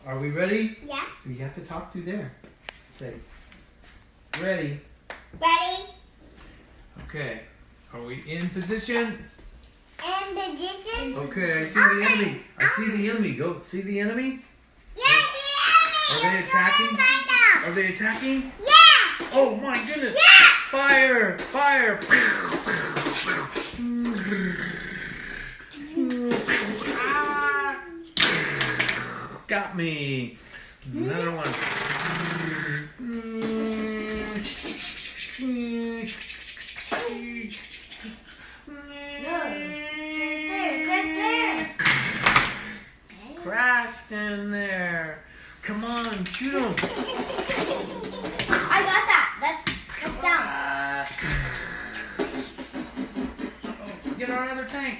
Are we ready? Yeah. You have to talk to there. Say, ready. Ready? Okay. Are we in position? In position? Okay, I see the enemy. I see the enemy. Go see the enemy. Yes, the Are enemy! they attacking? Right Are they attacking? now. Yes! Oh my goodness! Yes! Fire! Fire! Got me. Another one. It's right there. Crashed in there. Come on, shoot him. I got that. That's down. Get our other tank.